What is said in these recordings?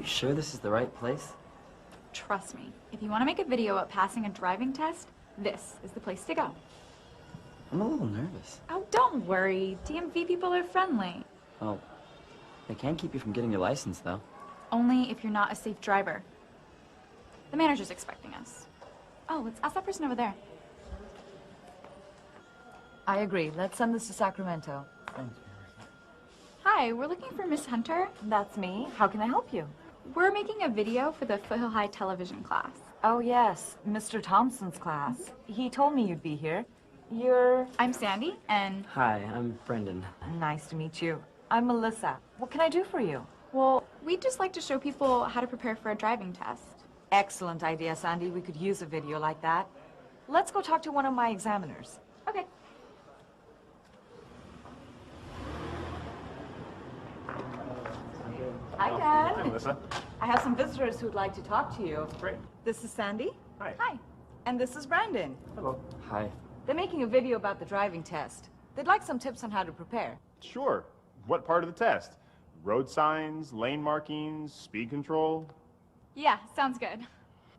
you sure this is the right place? Trust me, if you want to make a video about passing a driving test, this is the place to go. I'm a little nervous. Oh, don't worry. DMV people are friendly. Well, they can keep you from getting your license, though. Only if you're not a safe driver. The manager's expecting us. Oh, let's ask that person over there. I agree. Let's send this to Sacramento. Thanks. Hi, we're looking for Miss Hunter. That's me. How can I help you? We're making a video for the Foothill High television class. Oh, yes. Mr. Thompson's class. He told me you'd be here. I'm Sandy, and... Hi, I'm Brendan. Nice to meet you. I'm Melissa. What can I do for you? Well, we'd just like to show people how to prepare for a driving test. Excellent idea, Sandy. We could use a video like that. Let's go talk to one of my examiners. Okay. Hi, Dad. Hi, Melissa. I have some visitors who'd like to talk to you. Great. This is Sandy. Hi. Hi. And this is Brandon. Hello. Hi. They're making a video about the driving test. They'd like some tips on how to prepare. Sure. What part of the test? Road signs, lane markings, speed control, Yeah, sounds good.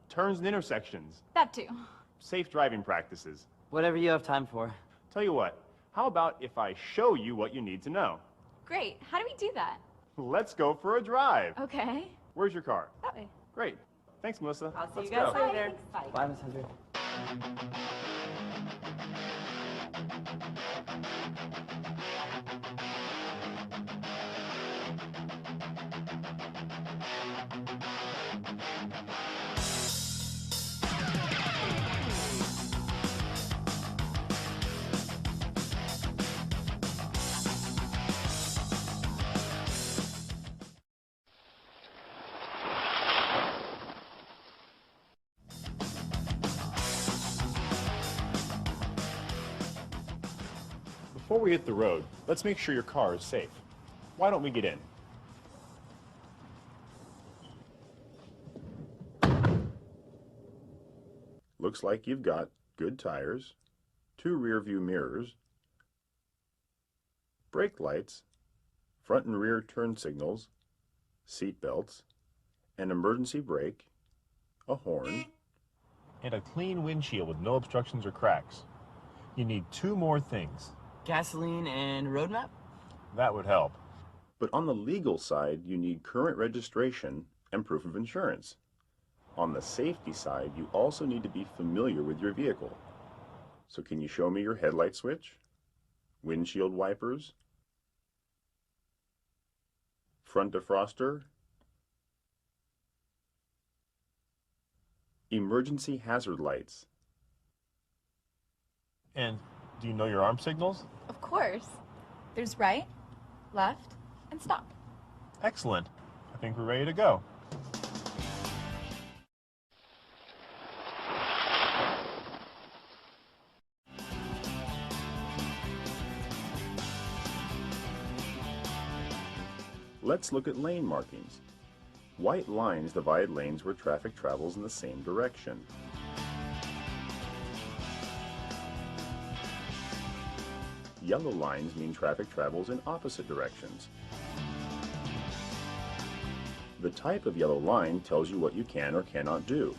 turns and intersections, That too. safe driving practices. Whatever you have time for. Tell you what, how about if I show you what you need to know? Great. How do we do that? Let's go for a drive. Okay. Where's your car? That way. Great. Thanks, Melissa. I'll see Let's you guys go. later. Bye. Bye, Miss Hunter. Before we hit the road, let's make sure your car is safe. Why don't we get in? Looks like you've got good tires, 2 rear view mirrors, brake lights, front and rear turn signals, seat belts, an emergency brake, a horn, and a clean windshield with no obstructions or cracks. You need 2 more things. Gasoline and road map? That would help. But on the legal side, you need current registration and proof of insurance. On the safety side, you also need to be familiar with your vehicle. So can you show me your headlight switch, windshield wipers, front defroster, emergency hazard lights? And do you know your arm signals? Of course. There's right, left, and stop. Excellent. I think we're ready to go. Let's look at lane markings. White lines divide lanes where traffic travels in the same direction. Yellow lines mean traffic travels in opposite directions. The type of yellow line tells you what you can or cannot do.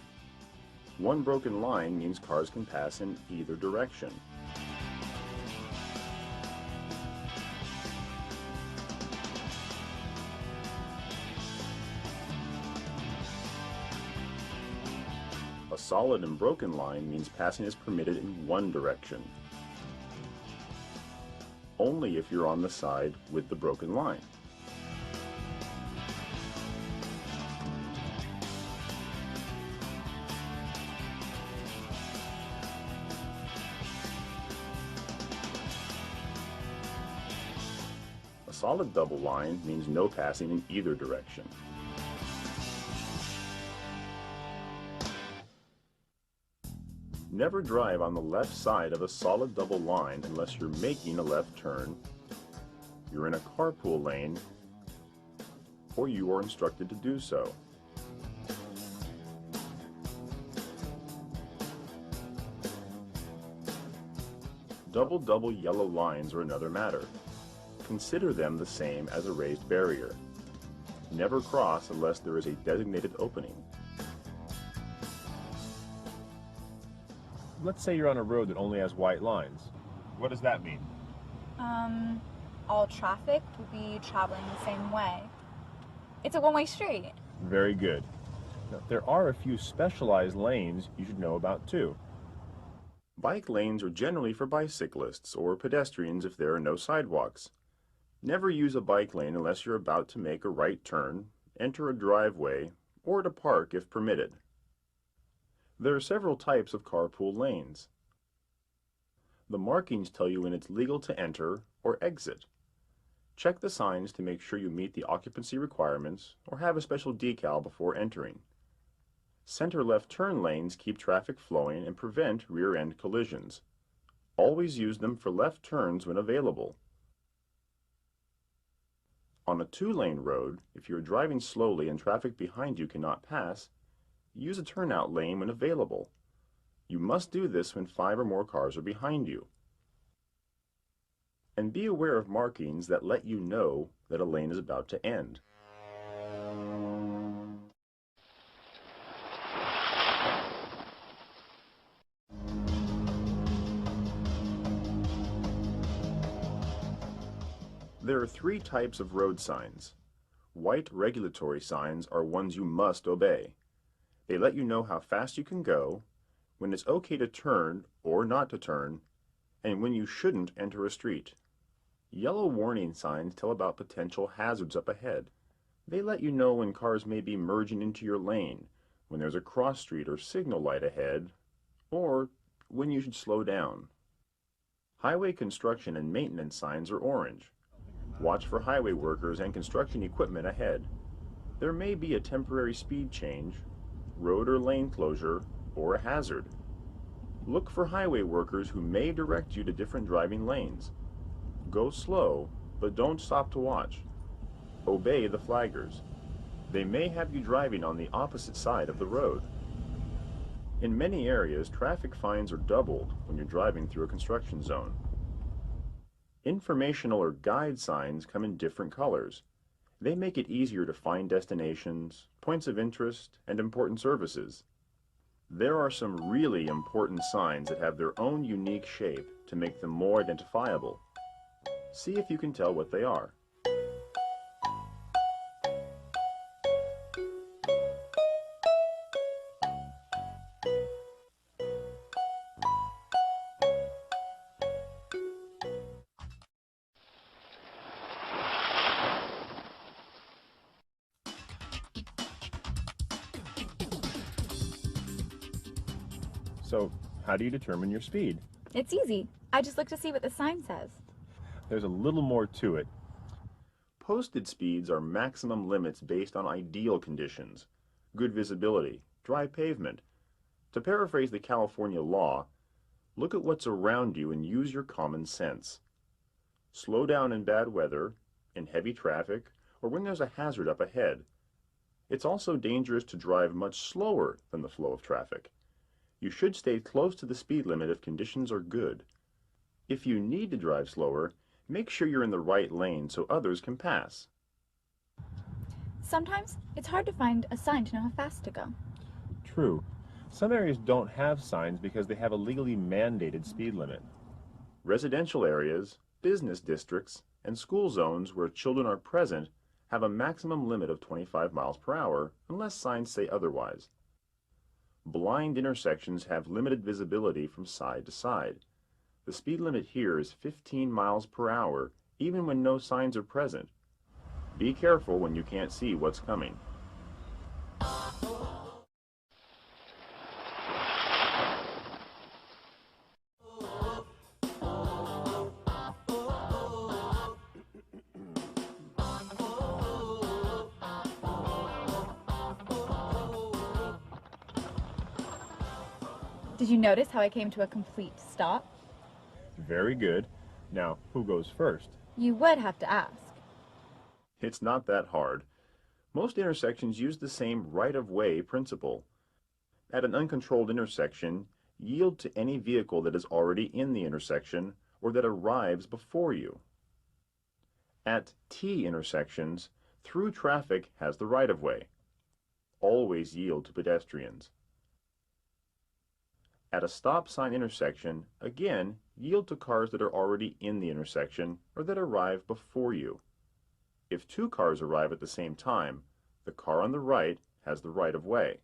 One broken line means cars can pass in either direction. A solid and broken line means passing is permitted in one direction. Only if you're on the side with the broken line. A solid double line means no passing in either direction. Never drive on the left side of a solid double line unless you're making a left turn, you're in a carpool lane, or you are instructed to do so. Double yellow lines are another matter. Consider them the same as a raised barrier. Never cross unless there is a designated opening. Let's say you're on a road that only has white lines. What does that mean? All traffic will be traveling the same way. It's a one-way street. Very good. Now, there are a few specialized lanes you should know about too. Bike lanes are generally for bicyclists or pedestrians if there are no sidewalks. Never use a bike lane unless you're about to make a right turn, enter a driveway, or to park if permitted. There are several types of carpool lanes. The markings tell you when it's legal to enter or exit. Check the signs to make sure you meet the occupancy requirements or have a special decal before entering. Center left turn lanes keep traffic flowing and prevent rear-end collisions. Always use them for left turns when available. On a two-lane road, if you're driving slowly and traffic behind you cannot pass, use a turnout lane when available. You must do this when 5 or more cars are behind you. And be aware of markings that let you know that a lane is about to end. There are 3 types of road signs. White regulatory signs are ones you must obey. They let you know how fast you can go, when it's okay to turn or not to turn, and when you shouldn't enter a street. Yellow warning signs tell about potential hazards up ahead. They let you know when cars may be merging into your lane, when there's a cross street or signal light ahead, or when you should slow down. Highway construction and maintenance signs are orange. Watch for highway workers and construction equipment ahead. There may be a temporary speed change, road or lane closure, or a hazard. Look for highway workers who may direct you to different driving lanes. Go slow, but don't stop to watch. Obey the flaggers. They may have you driving on the opposite side of the road. In many areas, traffic fines are doubled when you're driving through a construction zone. Informational or guide signs come in different colors. They make it easier to find destinations, points of interest, and important services. There are some really important signs that have their own unique shape to make them more identifiable. See if you can tell what they are. So, how do you determine your speed? It's easy. I just look to see what the sign says. There's a little more to it. Posted speeds are maximum limits based on ideal conditions, good visibility, dry pavement. To paraphrase the California law, look at what's around you and use your common sense. Slow down in bad weather, in heavy traffic, or when there's a hazard up ahead. It's also dangerous to drive much slower than the flow of traffic. You should stay close to the speed limit if conditions are good. If you need to drive slower, make sure you're in the right lane so others can pass. Sometimes it's hard to find a sign to know how fast to go. True. Some areas don't have signs because they have a legally mandated speed limit. Residential areas, business districts, and school zones where children are present have a maximum limit of 25 miles per hour unless signs say otherwise. Blind intersections have limited visibility from side to side. The speed limit here is 15 miles per hour, even when no signs are present. Be careful when you can't see what's coming. Did you notice how I came to a complete stop? Very good. Now, who goes first? You would have to ask. It's not that hard. Most intersections use the same right-of-way principle. At an uncontrolled intersection, yield to any vehicle that is already in the intersection or that arrives before you. At T intersections, Through traffic has the right-of-way. Always yield to pedestrians. At a stop sign intersection, again, yield to cars that are already in the intersection or that arrive before you. If two cars arrive at the same time, the car on the right has the right-of-way.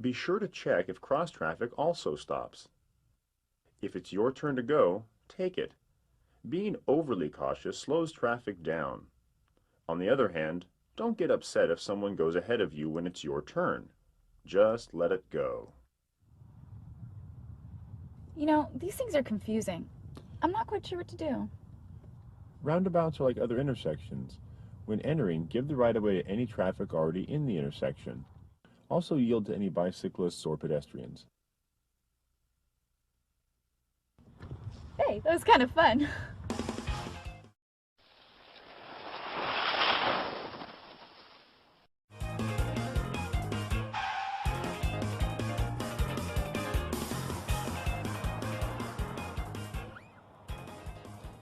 Be sure to check if cross-traffic also stops. If it's your turn to go, take it. Being overly cautious slows traffic down. On the other hand, don't get upset if someone goes ahead of you when it's your turn. Just let it go. You know, these things are confusing. I'm not quite sure what to do. Roundabouts are like other intersections. When entering, give the right-of-way to any traffic already in the intersection. Also yield to any bicyclists or pedestrians. Hey, that was kind of fun.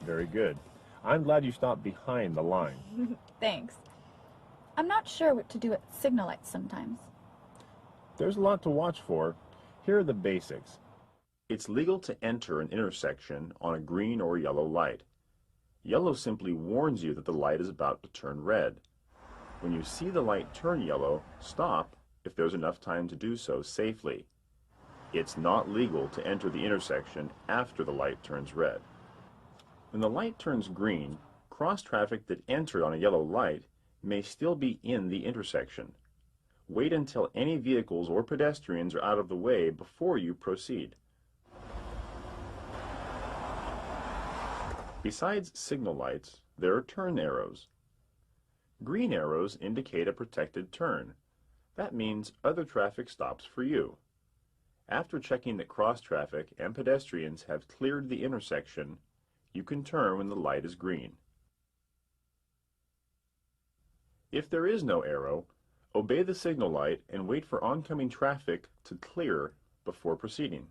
Very good. I'm glad you stopped behind the line. Thanks. I'm not sure what to do at signal lights sometimes. There's a lot to watch for. Here are the basics. It's legal to enter an intersection on a green or yellow light. Yellow simply warns you that the light is about to turn red. When you see the light turn yellow, stop if there's enough time to do so safely. It's not legal to enter the intersection after the light turns red. When the light turns green, cross-traffic that entered on a yellow light may still be in the intersection. Wait until any vehicles or pedestrians are out of the way before you proceed. Besides signal lights, there are turn arrows. Green arrows indicate a protected turn. That means other traffic stops for you. After checking that cross-traffic and pedestrians have cleared the intersection, you can turn when the light is green. If there is no arrow, obey the signal light and wait for oncoming traffic to clear before proceeding.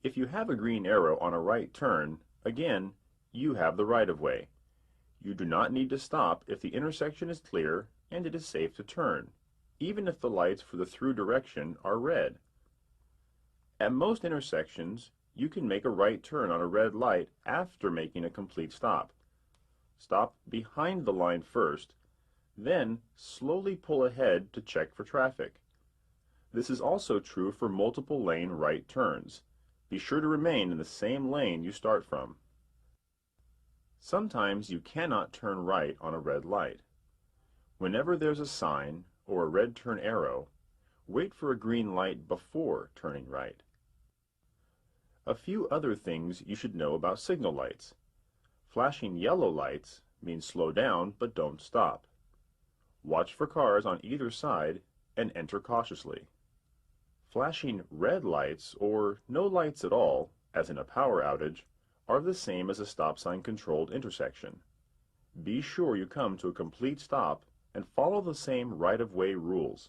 If you have a green arrow on a right turn, again, you have the right-of-way. You do not need to stop if the intersection is clear and it is safe to turn, even if the lights for the through direction are red. At most intersections, you can make a right turn on a red light after making a complete stop. Stop behind the line first, then slowly pull ahead to check for traffic. This is also true for multiple lane right turns. Be sure to remain in the same lane you start from. Sometimes you cannot turn right on a red light. Whenever there's a sign or a red turn arrow, wait for a green light before turning right. A few other things you should know about signal lights. Flashing yellow lights means slow down but don't stop. Watch for cars on either side and enter cautiously. Flashing red lights, or no lights at all, as in a power outage, are the same as a stop sign controlled intersection. Be sure you come to a complete stop and follow the same right-of-way rules.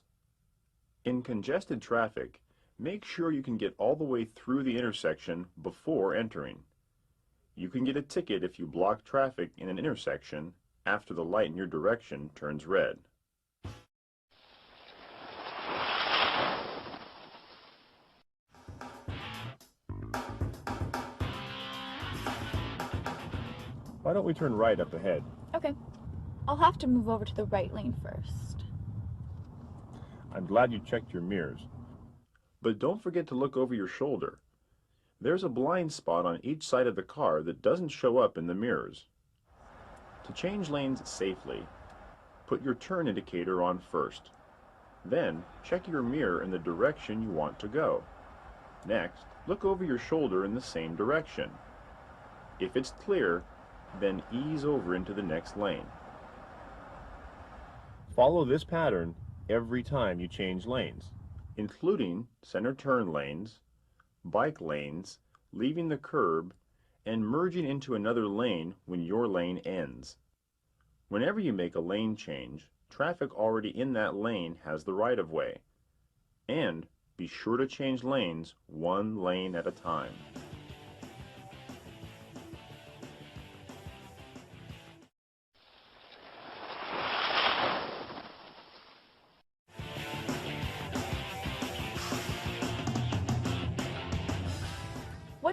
In congested traffic, make sure you can get all the way through the intersection before entering. You can get a ticket if you block traffic in an intersection after the light in your direction turns red. Why don't we turn right up ahead? Okay. I'll have to move over to the right lane first. I'm glad you checked your mirrors. But don't forget to look over your shoulder. There's a blind spot on each side of the car that doesn't show up in the mirrors. To change lanes safely, put your turn indicator on first. Then, check your mirror in the direction you want to go. Next, look over your shoulder in the same direction. If it's clear, then ease over into the next lane. Follow this pattern every time you change lanes, including center turn lanes, bike lanes, leaving the curb, and merging into another lane when your lane ends. Whenever you make a lane change, traffic already in that lane has the right-of-way. And be sure to change lanes one lane at a time.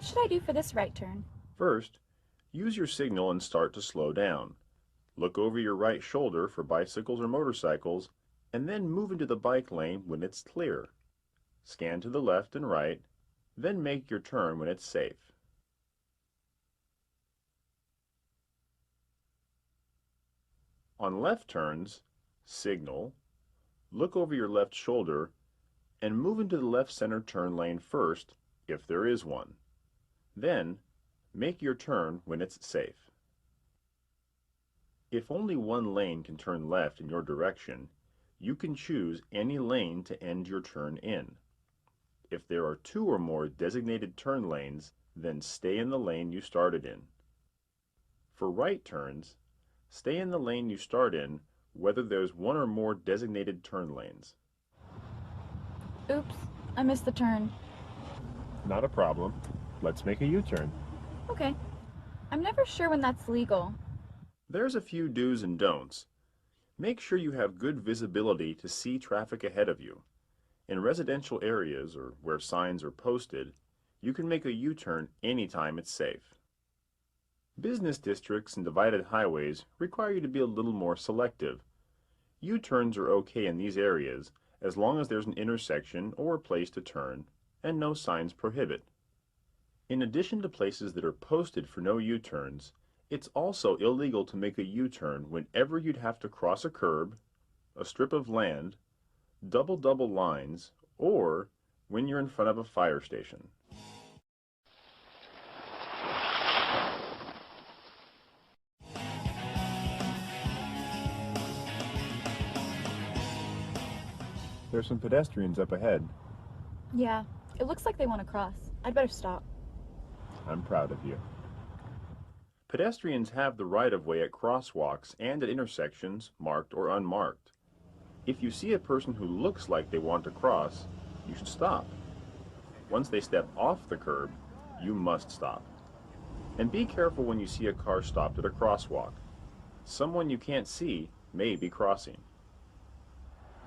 What should I do for this right turn? First, use your signal and start to slow down. Look over your right shoulder for bicycles or motorcycles, and then move into the bike lane when it's clear. Scan to the left and right, then make your turn when it's safe. On left turns, signal, look over your left shoulder, and move into the left center turn lane first, if there is one. Then, make your turn when it's safe. If only one lane can turn left in your direction, you can choose any lane to end your turn in. If there are 2 or more designated turn lanes, then stay in the lane you started in. For right turns, stay in the lane you start in, whether there's 1 or more designated turn lanes. Oops, I missed the turn. Not a problem. Let's make a U-turn. Okay. I'm never sure when that's legal. There's a few do's and don'ts. Make sure you have good visibility to see traffic ahead of you. In residential areas or where signs are posted, you can make a U-turn anytime it's safe. Business districts and divided highways require you to be a little more selective. U-turns are okay in these areas as long as there's an intersection or a place to turn and no signs prohibit. In addition to places that are posted for no U-turns, it's also illegal to make a U-turn whenever you'd have to cross a curb, a strip of land, double lines, or when you're in front of a fire station. There's some pedestrians up ahead. Yeah, it looks like they want to cross. I'd better stop. I'm proud of you. Pedestrians have the right-of-way at crosswalks and at intersections, marked or unmarked. If you see a person who looks like they want to cross, you should stop. Once they step off the curb, you must stop. And be careful when you see a car stopped at a crosswalk. Someone you can't see may be crossing.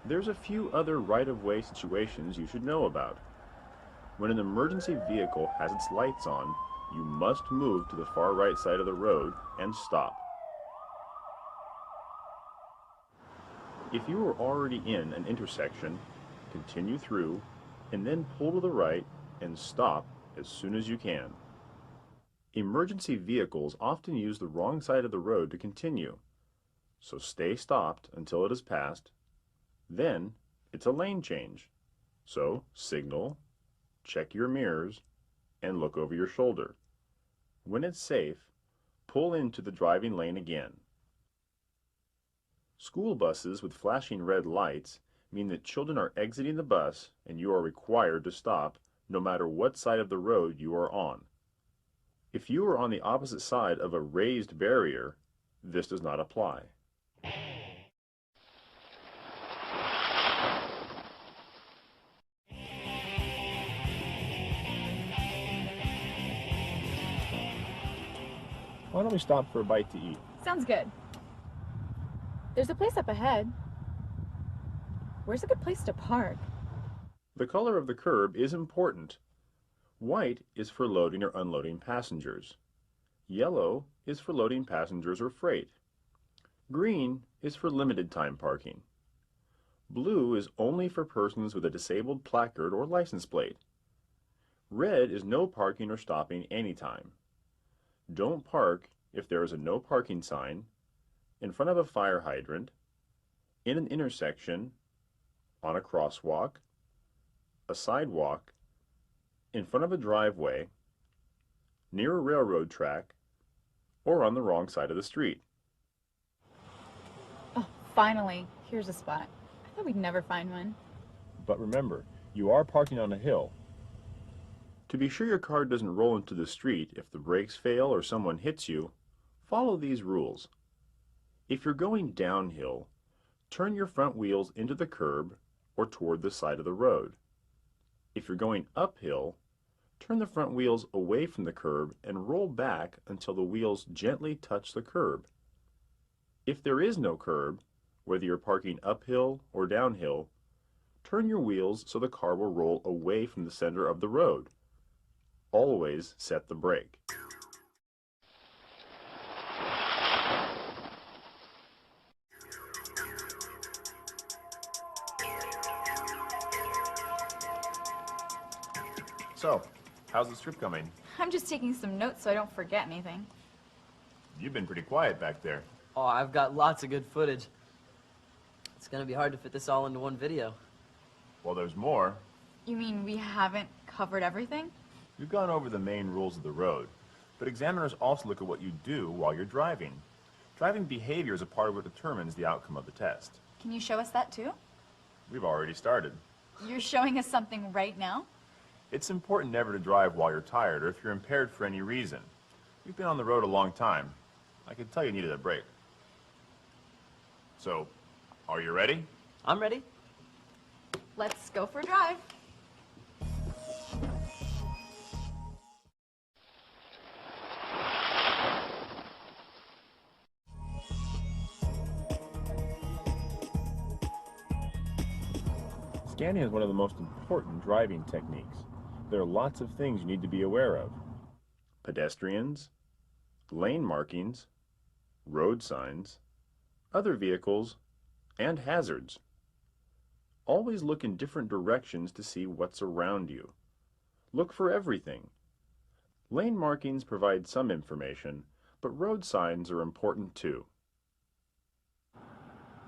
There's a few other right-of-way situations you should know about. When an emergency vehicle has its lights on, you must move to the far right side of the road and stop. If you are already in an intersection, continue through and then pull to the right and stop as soon as you can. Emergency vehicles often use the wrong side of the road to continue, so stay stopped until it is passed. Then it's a lane change, so signal, check your mirrors, and look over your shoulder. When it's safe, pull into the driving lane again. School buses with flashing red lights mean that children are exiting the bus and you are required to stop no matter what side of the road you are on. If you are on the opposite side of a raised barrier, this does not apply. Why don't we stop for a bite to eat? Sounds good. There's a place up ahead. Where's a good place to park? The color of the curb is important. White is for loading or unloading passengers. Yellow is for loading passengers or freight. Green is for limited time parking. Blue is only for persons with a disabled placard or license plate. Red is no parking or stopping anytime. Don't park if there is a no parking sign, in front of a fire hydrant, in an intersection, on a crosswalk, a sidewalk, in front of a driveway, near a railroad track, or on the wrong side of the street. Oh, finally. Here's a spot. I thought we'd never find one. But remember, you are parking on a hill. To be sure your car doesn't roll into the street if the brakes fail or someone hits you, follow these rules. If you're going downhill, turn your front wheels into the curb or toward the side of the road. If you're going uphill, turn the front wheels away from the curb and roll back until the wheels gently touch the curb. If there is no curb, whether you're parking uphill or downhill, turn your wheels so the car will roll away from the center of the road. always set the brake. So, how's the strip coming? I'm just taking some notes so I don't forget anything. You've been pretty quiet back there. Oh, I've got lots of good footage. It's gonna be hard to fit this all into one video. Well, there's more. You mean we haven't covered everything? We've gone over the main rules of the road, but examiners also look at what you do while you're driving. Driving behavior is a part of what determines the outcome of the test. Can you show us that too? We've already started. You're showing us something right now? It's important never to drive while you're tired or if you're impaired for any reason. You've been on the road a long time. I could tell you needed a break. So, are you ready? I'm ready. Let's go for a drive. Scanning is one of the most important driving techniques. There are lots of things you need to be aware of. Pedestrians, lane markings, road signs, other vehicles, and hazards. Always look in different directions to see what's around you. Look for everything. Lane markings provide some information, but road signs are important too.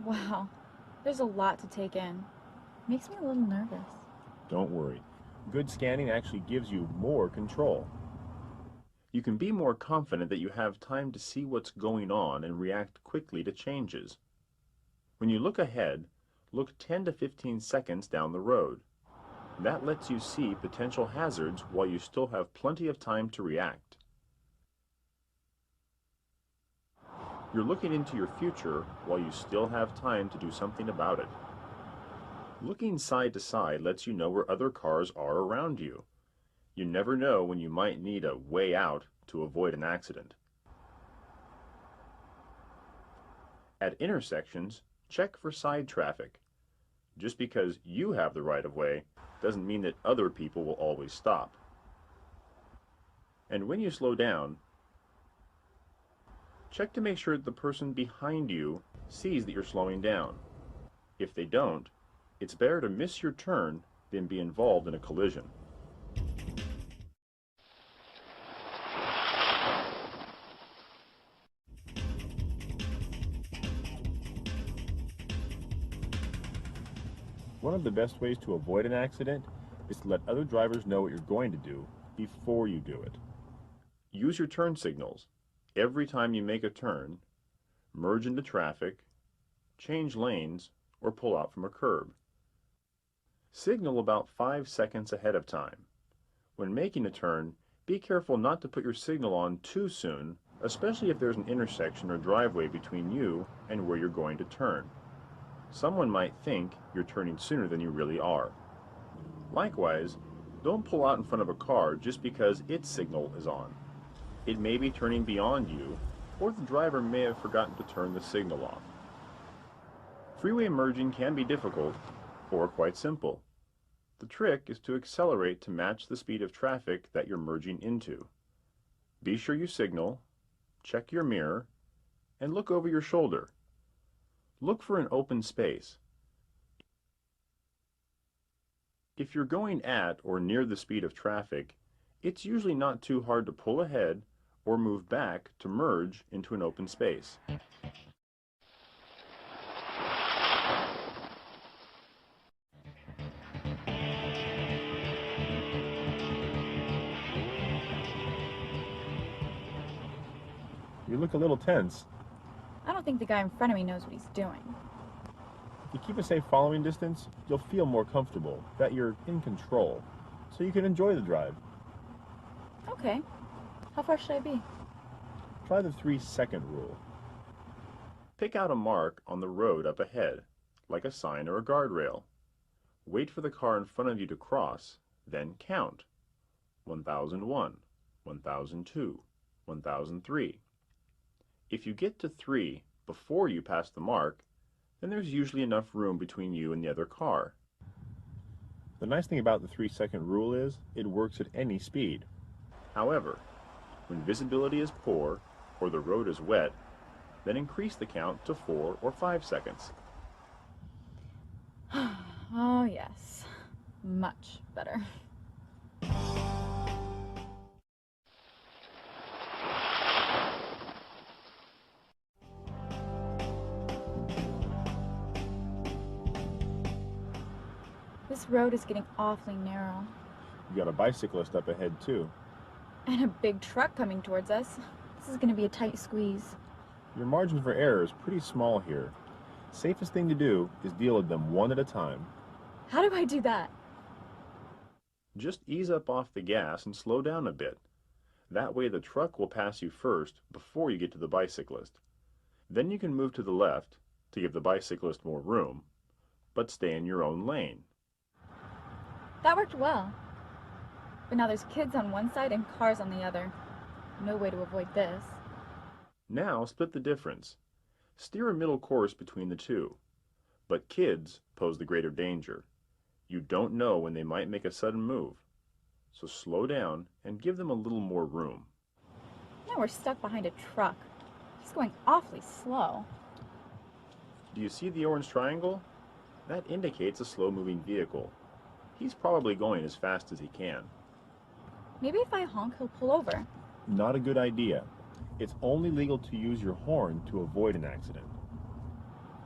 Wow, there's a lot to take in. Makes me a little nervous. Don't worry. Good scanning actually gives you more control. You can be more confident that you have time to see what's going on and react quickly to changes. When you look ahead, look 10 to 15 seconds down the road. That lets you see potential hazards while you still have plenty of time to react. You're looking into your future while you still have time to do something about it. Looking side to side lets you know where other cars are around you. You never know when you might need a way out to avoid an accident. At intersections, check for side traffic. Just because you have the right of way doesn't mean that other people will always stop. And when you slow down, check to make sure that the person behind you sees that you're slowing down. If they don't, it's better to miss your turn than be involved in a collision. One of the best ways to avoid an accident is to let other drivers know what you're going to do before you do it. Use your turn signals. Every time you make a turn, merge into traffic, change lanes, or pull out from a curb. Signal about 5 seconds ahead of time. When making a turn, be careful not to put your signal on too soon, especially if there's an intersection or driveway between you and where you're going to turn. Someone might think you're turning sooner than you really are. Likewise, don't pull out in front of a car just because its signal is on. It may be turning beyond you, or the driver may have forgotten to turn the signal off. Freeway merging can be difficult, or quite simple. The trick is to accelerate to match the speed of traffic that you're merging into. Be sure you signal, check your mirror, and look over your shoulder. Look for an open space. If you're going at or near the speed of traffic, it's usually not too hard to pull ahead or move back to merge into an open space. You look a little tense. I don't think the guy in front of me knows what he's doing. If you keep a safe following distance, you'll feel more comfortable, that you're in control, so you can enjoy the drive. Okay. How far should I be? Try the 3-second rule. Pick out a mark on the road up ahead, like a sign or a guardrail. Wait for the car in front of you to cross, then count. 1001, 1002, 1003. If you get to 3 before you pass the mark, then there's usually enough room between you and the other car. The nice thing about the 3-second rule is it works at any speed. However, when visibility is poor or the road is wet, then increase the count to 4 or 5 seconds. Oh, yes. Much better. This road is getting awfully narrow. You got a bicyclist up ahead too. And a big truck coming towards us. This is going to be a tight squeeze. Your margin for error is pretty small here. Safest thing to do is deal with them one at a time. How do I do that? Just ease up off the gas and slow down a bit. That way the truck will pass you first before you get to the bicyclist. Then you can move to the left to give the bicyclist more room, but stay in your own lane. That worked well. But now there's kids on one side and cars on the other. No way to avoid this. Now split the difference. Steer a middle course between the two. But kids pose the greater danger. You don't know when they might make a sudden move. So slow down and give them a little more room. Now we're stuck behind a truck. He's going awfully slow. Do you see the orange triangle? That indicates a slow-moving vehicle. He's probably going as fast as he can. Maybe if I honk, he'll pull over. Not a good idea. It's only legal to use your horn to avoid an accident.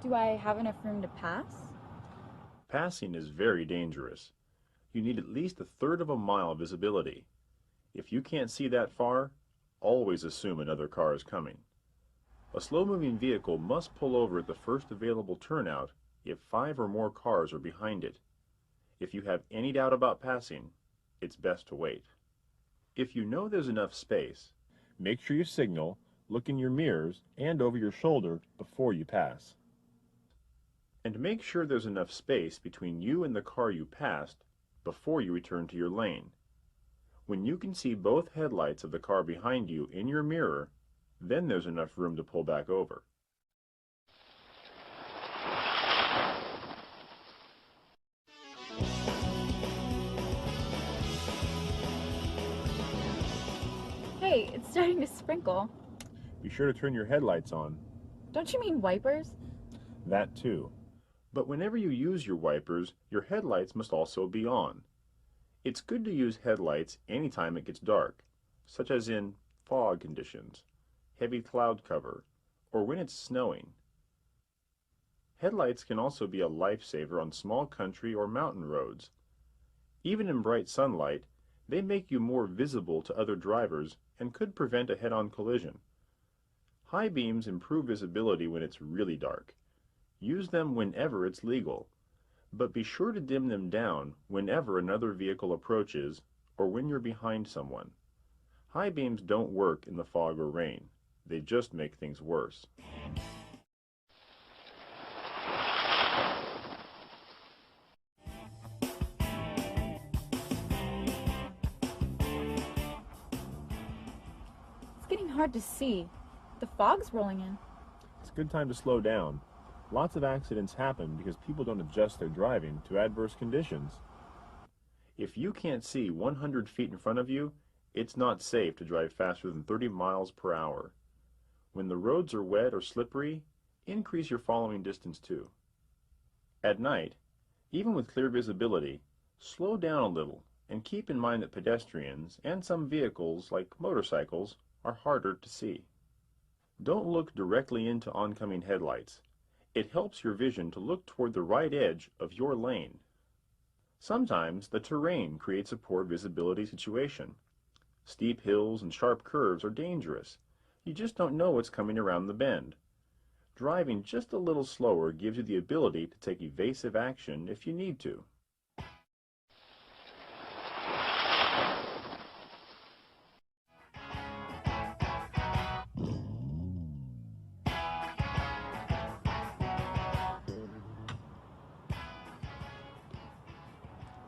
Do I have enough room to pass? Passing is very dangerous. You need at least 1/3 of a mile visibility. If you can't see that far, always assume another car is coming. A slow-moving vehicle must pull over at the first available turnout if 5 or more cars are behind it. If you have any doubt about passing, it's best to wait. If you know there's enough space, make sure you signal, look in your mirrors, and over your shoulder before you pass. And make sure there's enough space between you and the car you passed before you return to your lane. When you can see both headlights of the car behind you in your mirror, then there's enough room to pull back over. Hey, it's starting to sprinkle. Be sure to turn your headlights on. Don't you mean wipers? That too. But whenever you use your wipers, your headlights must also be on. It's good to use headlights anytime it gets dark, such as in fog conditions, heavy cloud cover, or when it's snowing. Headlights can also be a lifesaver on small country or mountain roads. Even in bright sunlight, they make you more visible to other drivers and could prevent a head-on collision. High beams improve visibility when it's really dark. Use them whenever it's legal, but be sure to dim them down whenever another vehicle approaches or when you're behind someone. High beams don't work in the fog or rain. They just make things worse. It's getting hard to see. The fog's rolling in. It's a good time to slow down. Lots of accidents happen because people don't adjust their driving to adverse conditions. If you can't see 100 feet in front of you, it's not safe to drive faster than 30 miles per hour. When the roads are wet or slippery, increase your following distance too. At night, even with clear visibility, slow down a little and keep in mind that pedestrians and some vehicles, like motorcycles, are harder to see. Don't look directly into oncoming headlights. It helps your vision to look toward the right edge of your lane. Sometimes the terrain creates a poor visibility situation. Steep hills and sharp curves are dangerous. You just don't know what's coming around the bend. Driving just a little slower gives you the ability to take evasive action if you need to.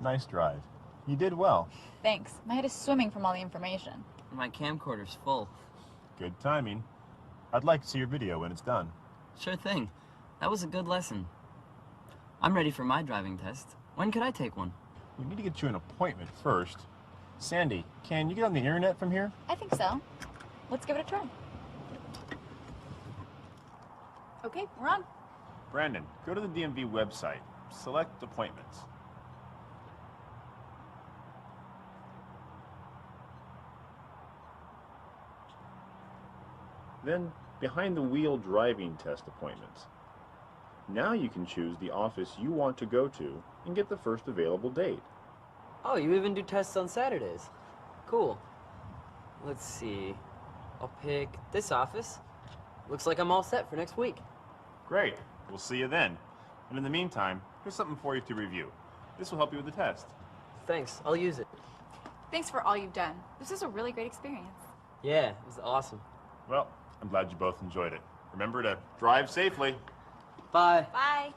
Nice drive. You did well. Thanks. My head is swimming from all the information. My camcorder's full. Good timing. I'd like to see your video when it's done. Sure thing. That was a good lesson. I'm ready for my driving test. When could I take one? We need to get you an appointment first. Sandy, can you get on the internet from here? I think so. Let's give it a try. Okay, we're on. Brandon, go to the DMV website. Select appointments. Then, behind the wheel driving test appointments. Now you can choose the office you want to go to and get the first available date. Oh, you even do tests on Saturdays. Cool. Let's see. I'll pick this office. Looks like I'm all set for next week. Great. We'll see you then. And in the meantime, here's something for you to review. This will help you with the test. Thanks, I'll use it. Thanks for all you've done. This is a really great experience. Yeah, it was awesome. Well, I'm glad you both enjoyed it. Remember to drive safely. Bye. Bye.